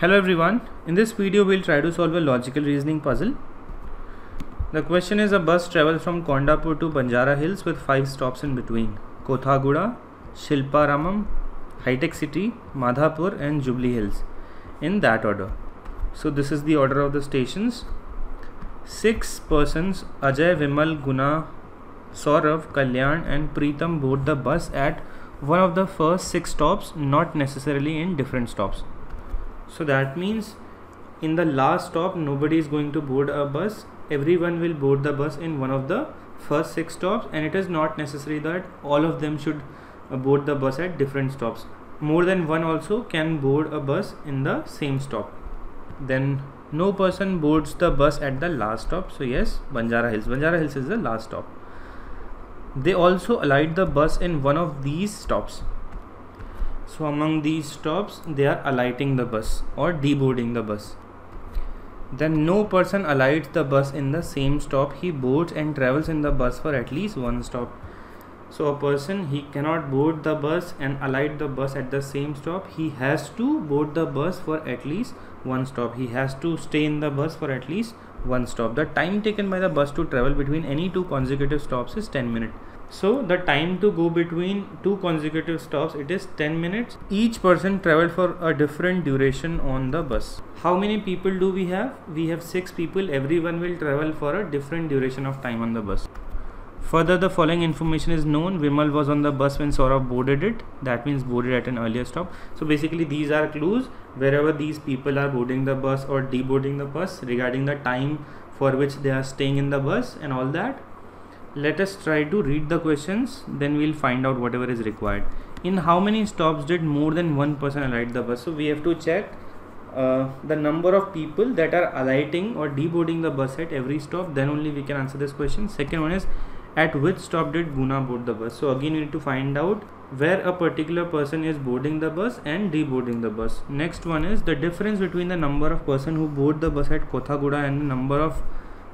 Hello everyone, in this video we'll try to solve a logical reasoning puzzle. The question is, a bus travels from Kondapur to Banjara Hills with 5 stops in between: Kothaguda, Shilparamam, Hi-Tech City, Madhapur and Jubilee Hills, in that order. So this is the order of the stations. 6 persons, Ajay, Vimal, Guna, Saurav, Kalyan and Preetam board the bus at one of the first 6 stops, not necessarily in different stops. So that means in the last stop nobody is going to board a bus, everyone will board the bus in one of the first 6 stops, and it is not necessary that all of them should board the bus at different stops. More than one also can board a bus in the same stop. Then no person boards the bus at the last stop, so yes, Banjara Hills is the last stop. They also alight the bus in one of these stops. So among these stops they are alighting the bus or deboarding the bus. Then no person alights the bus in the same stop, he boards and travels in the bus for at least one stop. So a person, he cannot board the bus and alight the bus at the same stop, he has to board the bus for at least one stop, he has to stay in the bus for at least one stop. The time taken by the bus to travel between any 2 consecutive stops is 10 minutes. So the time to go between 2 consecutive stops, it is 10 minutes. Each person traveled for a different duration on the bus. How many people do we have? We have 6 people. Everyone will travel for a different duration of time on the bus. Further, the following information is known. Vimal was on the bus when Saurav boarded it. That means boarded at an earlier stop. So basically these are clues wherever these people are boarding the bus or deboarding the bus regarding the time for which they are staying in the bus and all that. Let us try to read the questions, then we'll find out whatever is required. In how many stops did more than one person alight the bus? So we have to check the number of people that are alighting or deboarding the bus at every stop, then only we can answer this question. Second one is, at which stop did Guna board the bus? So again we need to find out where a particular person is boarding the bus and deboarding the bus. Next one is the difference between the number of person who board the bus at Kothaguda and the number of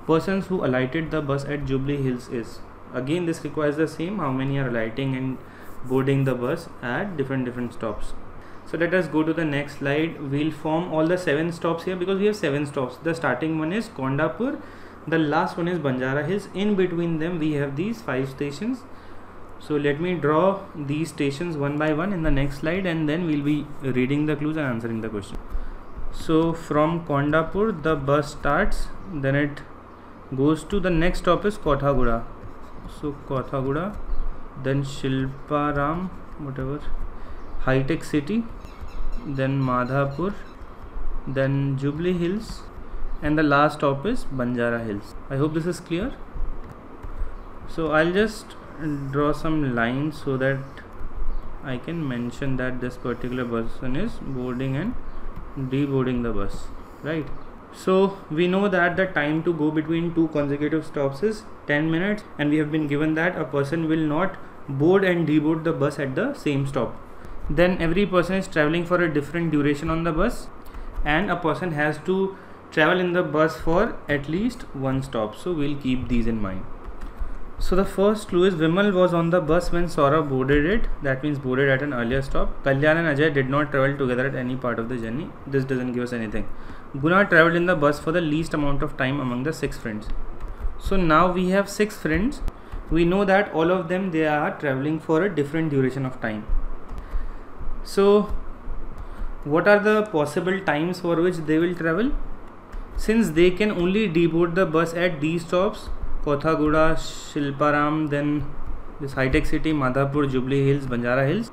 persons who alighted the bus at Jubilee Hills is. Again this requires the same, how many are alighting and boarding the bus at different stops. So let us go to the next slide. We'll form all the 7 stops here because we have 7 stops. The starting one is Kondapur, the last one is Banjara Hills. In between them we have these 5 stations. So let me draw these stations one by one in the next slide, and then we'll be reading the clues and answering the question. So from Kondapur the bus starts, then it goes to the next stop is Kothaguda. So Kothaguda, then Shilparam, whatever, Hi-Tech City, then Madhapur, then Jubilee Hills, and the last stop is Banjara Hills. I hope this is clear. So I'll just draw some lines so that I can mention that this particular person is boarding and deboarding the bus, right? So we know that the time to go between 2 consecutive stops is 10 minutes, and we have been given that a person will not board and deboard the bus at the same stop. Then every person is traveling for a different duration on the bus, and a person has to travel in the bus for at least one stop. So we'll keep these in mind. So the first clue is Vimal was on the bus when Saurav boarded it. That means boarded at an earlier stop. Kalyan and Ajay did not travel together at any part of the journey. This doesn't give us anything. Guna traveled in the bus for the least amount of time among the 6 friends. So now we have 6 friends. We know that all of them, they are traveling for a different duration of time. So what are the possible times for which they will travel? Since they can only deboard the bus at these stops, Kothaguda, Shilparam, then this Hi-Tech City, Madhapur, Jubilee Hills, Banjara Hills,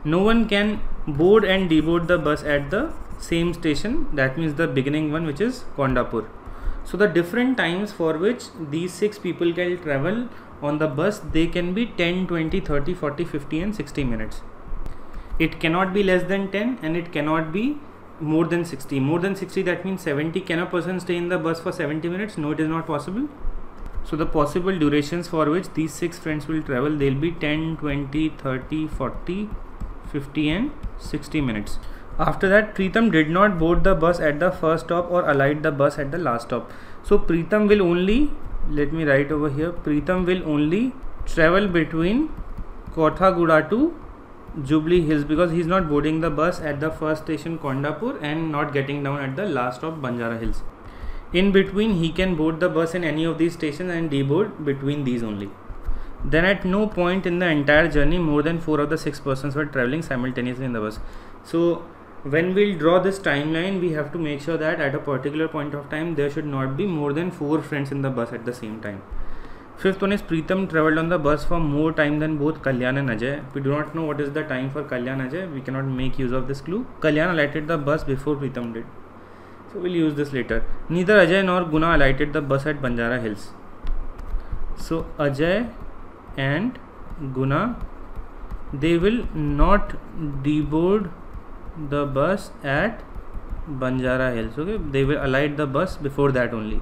no one can board and deboard the bus at the same station. That means the beginning one, which is Kondapur. So the different times for which these 6 people can travel on the bus, they can be 10, 20, 30, 40, 50 and 60 minutes. It cannot be less than 10 and it cannot be more than 60. More than 60, that means 70. Can a person stay in the bus for 70 minutes? No, it is not possible. So the possible durations for which these 6 friends will travel, they will be 10, 20, 30, 40, 50 and 60 minutes. After that, Preetam did not board the bus at the first stop or alight the bus at the last stop. So Preetam will only, let me write over here, Preetam will only travel between Kothaguda to Jubilee Hills because he's not boarding the bus at the first station Kondapur and not getting down at the last stop Banjara Hills. In between, he can board the bus in any of these stations and deboard between these only. Then at no point in the entire journey more than 4 of the 6 persons were traveling simultaneously in the bus. So when we'll draw this timeline, we have to make sure that at a particular point of time there should not be more than 4 friends in the bus at the same time. Fifth one is Pritam travelled on the bus for more time than both Kalyan and Ajay. We do not know what is the time for Kalyan and Ajay. We cannot make use of this clue. Kalyan alighted the bus before Pritam did. So we'll use this later. Neither Ajay nor Guna alighted the bus at Banjara Hills. So Ajay and Guna, they will not deboard the bus at Banjara Hills. Okay, they will alight the bus before that only.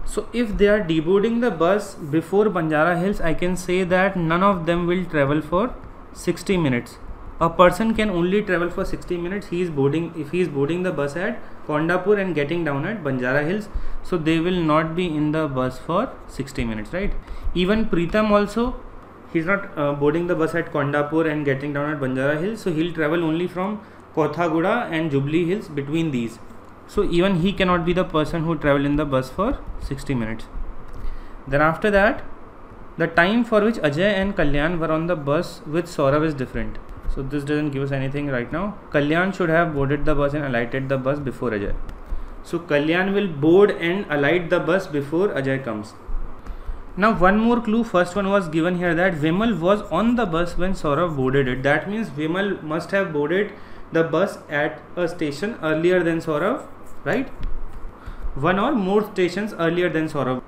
So if they are deboarding the bus before Banjara Hills, I can say that none of them will travel for 60 minutes. A person can only travel for 60 minutes. If he is boarding the bus at Kondapur and getting down at Banjara Hills, so they will not be in the bus for 60 minutes, right? Even Pritam also, he's not boarding the bus at Kondapur and getting down at Banjara Hills, so he'll travel only from Kothaguda and Jubilee Hills between these. So even he cannot be the person who traveled in the bus for 60 minutes. Then after that, the time for which Ajay and Kalyan were on the bus with Saurav is different. So this doesn't give us anything right now. Kalyan should have boarded the bus and alighted the bus before Ajay. So Kalyan will board and alight the bus before Ajay comes. Now one more clue. First one was given here that Vimal was on the bus when Saurav boarded it. That means Vimal must have boarded the bus at a station earlier than Saurav, right? One or more stations earlier than Saurav.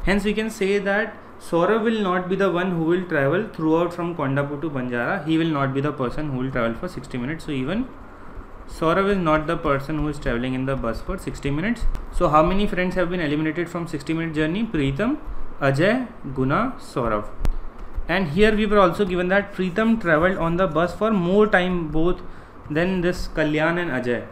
Hence we can say that Saurav will not be the one who will travel throughout from Kondapur to Banjara. He will not be the person who will travel for 60 minutes. So even Saurav is not the person who is traveling in the bus for 60 minutes. So how many friends have been eliminated from 60-minute journey? Pritam, Ajay, Guna, Saurav. And here we were also given that Pritam travelled on the bus for more time both than this Kalyan and Ajay.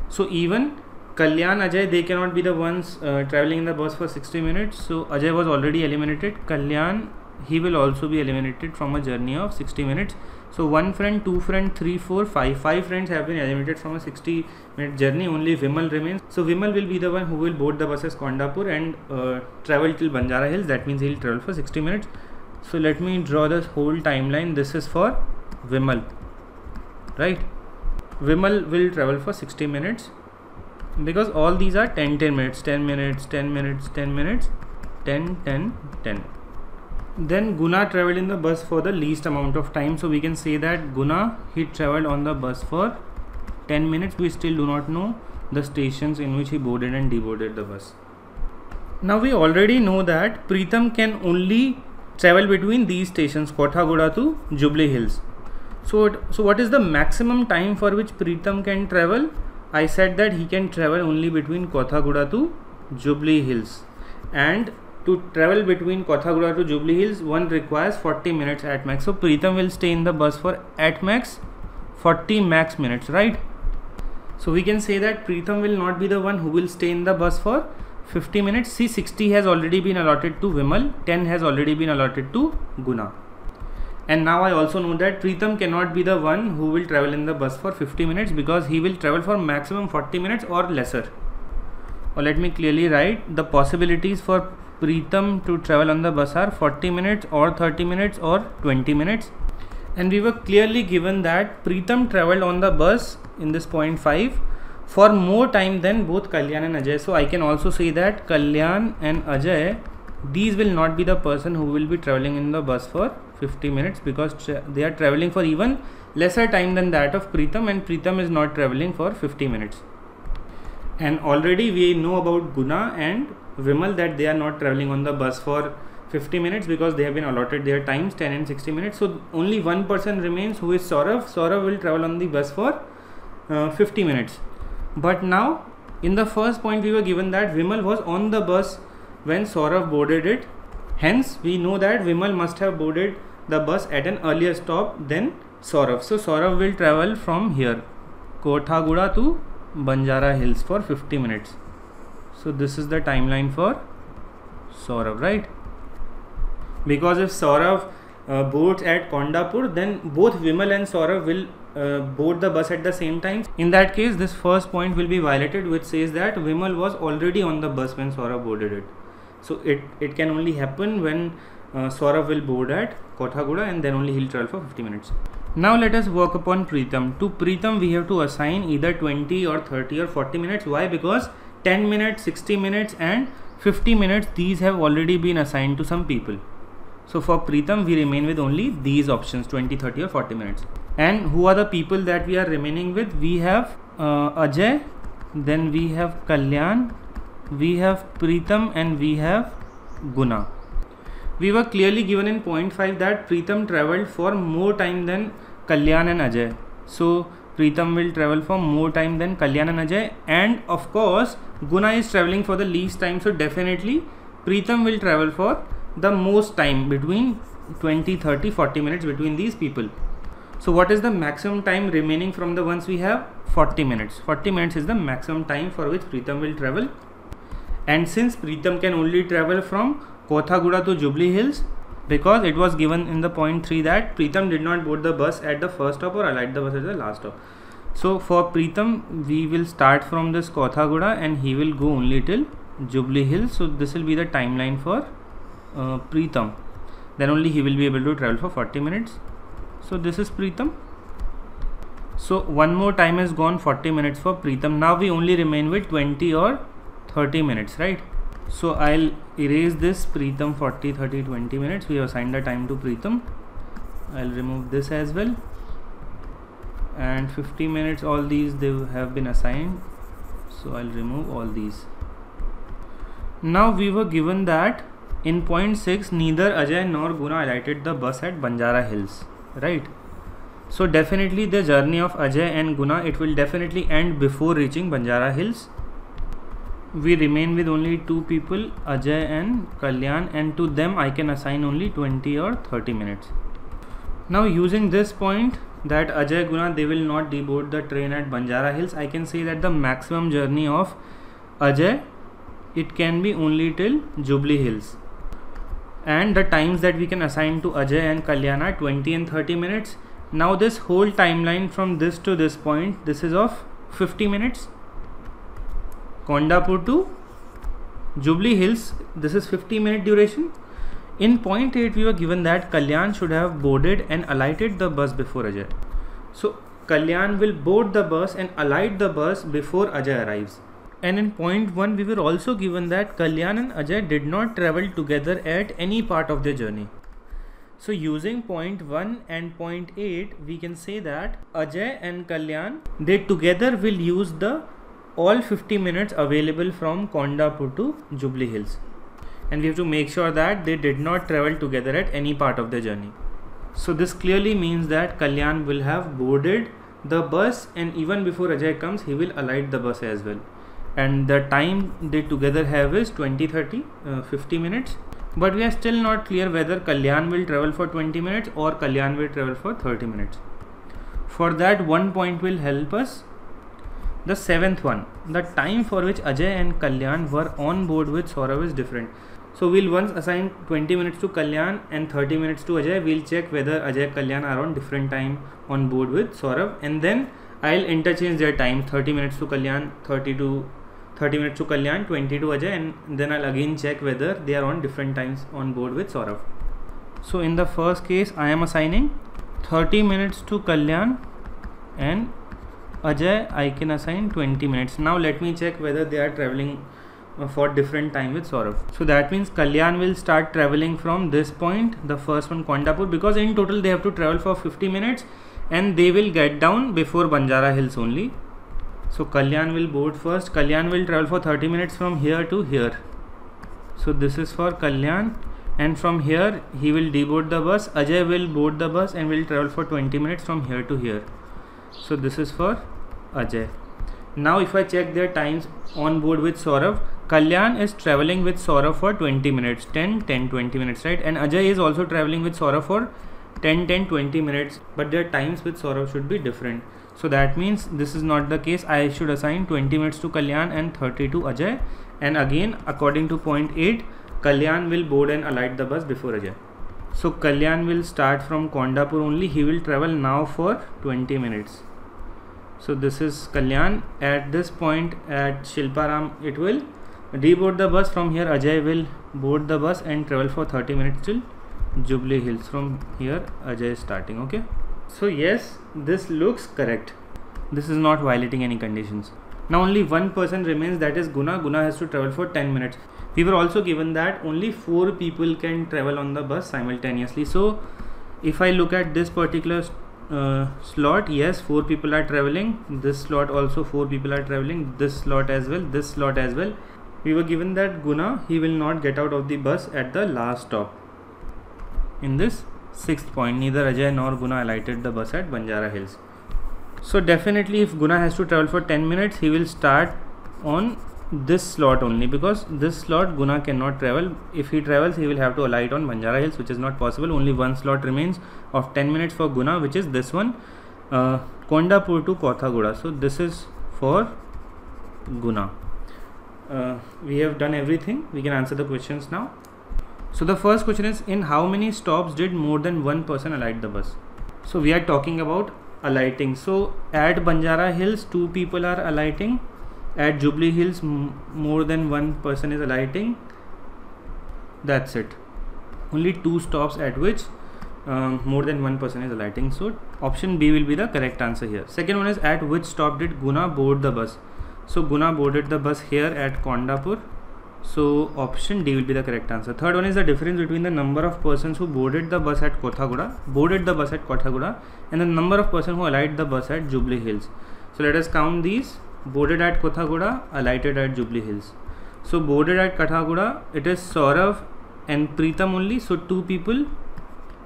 So even Kalyan, Ajay, they cannot be the ones travelling in the bus for 60 minutes. So Ajay was already eliminated. Kalyan, he will also be eliminated from a journey of 60 minutes. So 1 friend, 2 friend, 3, 4, 5. 5 friends have been eliminated from a 60-minute journey. Only Vimal remains. So Vimal will be the one who will board the buses Kondapur and travel till Banjara Hills. That means he will travel for 60 minutes. So let me draw this whole timeline. This is for Vimal, right? Vimal will travel for 60 minutes. Because all these are 10 minutes, 10 minutes, 10 minutes, 10 minutes, 10, 10, 10. Then Guna travelled in the bus for the least amount of time. So we can say that Guna, he travelled on the bus for 10 minutes. We still do not know the stations in which he boarded and deboarded the bus. Now we already know that Pritam can only travel between these stations, Kothaguda to Jubilee Hills. So what is the maximum time for which Pritam can travel? I said that he can travel only between Kothaguda to Jubilee Hills, and to travel between Kothaguda to Jubilee Hills one requires 40 minutes at max. So Pritam will stay in the bus for at max 40 max minutes, right? So we can say that Pritam will not be the one who will stay in the bus for 50 minutes. See, 60 has already been allotted to Vimal, 10 has already been allotted to Guna. And now I also know that Pritam cannot be the one who will travel in the bus for 50 minutes because he will travel for maximum 40 minutes or lesser. Or let me clearly write, the possibilities for Pritam to travel on the bus are 40 minutes or 30 minutes or 20 minutes. And we were clearly given that Pritam travelled on the bus in this point 5 for more time than both Kalyan and Ajay. So I can also say that Kalyan and Ajay, these will not be the person who will be travelling in the bus for 50 minutes because they are travelling for even lesser time than that of Pritam, and Pritam is not travelling for 50 minutes. And already we know about Guna and Vimal that they are not travelling on the bus for 50 minutes because they have been allotted their times 10 and 60 minutes. So only one person remains, who is Saurav. Saurav will travel on the bus for 50 minutes. But now in the first point we were given that Vimal was on the bus when Saurav boarded it. Hence we know that Vimal must have boarded the bus at an earlier stop than Saurav. So Saurav will travel from here, Kothaguda to Banjara Hills for 50 minutes. So this is the timeline for Saurav, right? Because if Saurav boards at Kondapur, then both Vimal and Saurav will board the bus at the same time. In that case, this first point will be violated, which says that Vimal was already on the bus when Saurav boarded it. So it can only happen when Saurav will board at Kothaguda, and then only he'll travel for 50 minutes. Now let us work upon Preetham. To Preetham we have to assign either 20 or 30 or 40 minutes. Why? Because 10 minutes, 60 minutes and 50 minutes, these have already been assigned to some people. So for Preetham we remain with only these options, 20, 30 or 40 minutes. And who are the people that we are remaining with? We have Ajay, then we have Kalyan, we have Preetham, and we have Guna. We were clearly given in point 5 that Preetham travelled for more time than Kalyan and Ajay. So Preetham will travel for more time than Kalyan and Ajay, and of course Guna is travelling for the least time. So definitely Preetham will travel for the most time, between 20, 30, 40 minutes between these people. So what is the maximum time remaining from the ones we have? 40 minutes. 40 minutes is the maximum time for which Preetham will travel. And since Preetham can only travel from Kothaguda to Jubilee Hills, because it was given in the point 3 that Preetham did not board the bus at the first stop or alight the bus at the last stop. So for Preetham we will start from this Kothaguda and he will go only till Jubilee Hills. So this will be the timeline for Preetham. Then only he will be able to travel for 40 minutes. So this is Preetham. So one more time has gone, 40 minutes for Preetham. Now we only remain with 20 or 30 minutes, right? So I'll erase this Preetham 40, 30, 20 minutes. We have assigned the time to Preetham. I'll remove this as well. And 50 minutes, all these they have been assigned. So I'll remove all these. Now we were given that in point 6 neither Ajay nor Guna alighted the bus at Banjara Hills, right? So definitely the journey of Ajay and Guna, it will definitely end before reaching Banjara Hills. We remain with only two people, Ajay and Kalyan, and to them I can assign only 20 or 30 minutes. Now using this point that Ajay, Guna, they will not deboard the train at Banjara Hills, I can say that the maximum journey of Ajay, it can be only till Jubilee Hills. And the times that we can assign to Ajay and Kalyan are 20 and 30 minutes. Now this whole timeline from this to this point, this is of 50 minutes. Kondapur to Jubilee Hills, this is 50-minute duration. In point 8 we were given that Kalyan should have boarded and alighted the bus before Ajay. So Kalyan will board the bus and alight the bus before Ajay arrives. And in point 1 we were also given that Kalyan and Ajay did not travel together at any part of their journey. So using point 1 and point 8 we can say that Ajay and Kalyan, they together will use the all 50 minutes available from Kondapur to Jubilee Hills. And we have to make sure that they did not travel together at any part of their journey. So this clearly means that Kalyan will have boarded the bus, and even before Ajay comes he will alight the bus as well. And the time they together have is 20, 30, 50 minutes. But we are still not clear whether Kalyan will travel for 20 minutes or Kalyan will travel for 30 minutes. For that, one point will help us. The 7th one, the time for which Ajay and Kalyan were on board with Saurav is different. So we'll once assign 20 minutes to Kalyan and 30 minutes to Ajay. We'll check whether Ajay and Kalyan are on different time on board with Saurav, and then I'll interchange their time, 30 minutes to Kalyan, 30 minutes to Kalyan, 20 to Ajay, and then I'll again check whether they are on different times on board with Saurav. So in the first case I am assigning 30 minutes to Kalyan, and Ajay I can assign 20 minutes. Now let me check whether they are traveling for different time with Saurav. So that means Kalyan will start traveling from this point, the first one Kondapur, because in total they have to travel for 50 minutes and they will get down before Banjara Hills only. So Kalyan will board first. Kalyan will travel for 30 minutes from here to here. So this is for Kalyan, and from here he will deboard the bus. Ajay will board the bus and will travel for 20 minutes from here to here. So this is for Ajay. Now if I check their times on board with Saurav, Kalyan is traveling with Saurav for 20 minutes, 10, 20 minutes, right? And Ajay is also traveling with Saurav for 10, 20 minutes, but their times with Saurav should be different. So that means this is not the case. I should assign 20 minutes to Kalyan and 30 to Ajay. And again, according to point 8, Kalyan will board and alight the bus before Ajay. So Kalyan will start from Kondapur only. He will travel now for 20 minutes. So this is Kalyan. At this point at Shilparam, it will deboard the bus. From here Ajay will board the bus and travel for 30 minutes till Jubilee Hills. From here Ajay is starting. Okay, so yes, this looks correct. This is not violating any conditions. Now only one person remains, that is Guna. Guna has to travel for 10 minutes. We were also given that only 4 people can travel on the bus simultaneously. So if I look at this particular slot, yes, 4 people are traveling. This slot also 4 people are traveling. This slot as well, this slot as well. We were given that Guna, he will not get out of the bus at the last stop. In this 6th point, neither Ajay nor Guna alighted the bus at Banjara Hills. So definitely if Guna has to travel for 10 minutes, he will start on this slot only, because this slot Guna cannot travel. If he travels, he will have to alight on Banjara Hills, which is not possible. Only one slot remains of 10 minutes for Guna, which is this one, Kondapur to Kothaghoda. So this is for Guna. We have done everything. We can answer the questions now. So the first question is, in how many stops did more than one person alight the bus? So we are talking about alighting. So at Banjara Hills 2 people are alighting. At Jubilee Hills more than one person is alighting. That's it. Only 2 stops at which more than one person is alighting. So option B will be the correct answer here. Second one is, at which stop did Guna board the bus? So Guna boarded the bus here at Kondapur. So option D will be the correct answer. Third one is the difference between the number of persons who boarded the bus at Kothaghoda, and the number of persons who alighted the bus at Jubilee Hills. So let us count these. Boarded at Kothaghoda, alighted at Jubilee Hills. So boarded at Kothaghoda, it is Saurav and Preetham only. So 2 people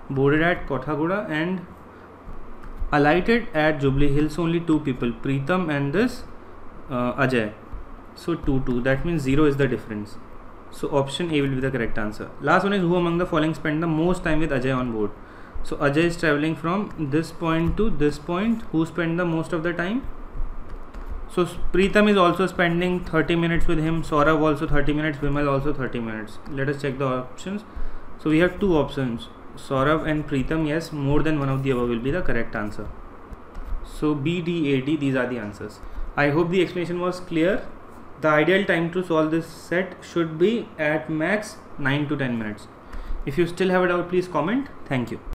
boarded at Kothaghoda and alighted at Jubilee Hills. Only 2 people, Preetham and this Ajay. So 2, that means 0 is the difference. So option A will be the correct answer. Last one is, who among the following spent the most time with Ajay on board? So Ajay is traveling from this point to this point. Who spent the most of the time? So Preetham is also spending 30 minutes with him. Saurav also 30 minutes. Vimal also 30 minutes. Let us check the options. So we have 2 options, Saurav and Preetham. Yes, more than one of the above will be the correct answer. So B, D, A, D, these are the answers. I hope the explanation was clear. The ideal time to solve this set should be at max 9 to 10 minutes. If you still have a doubt, please comment. Thank you.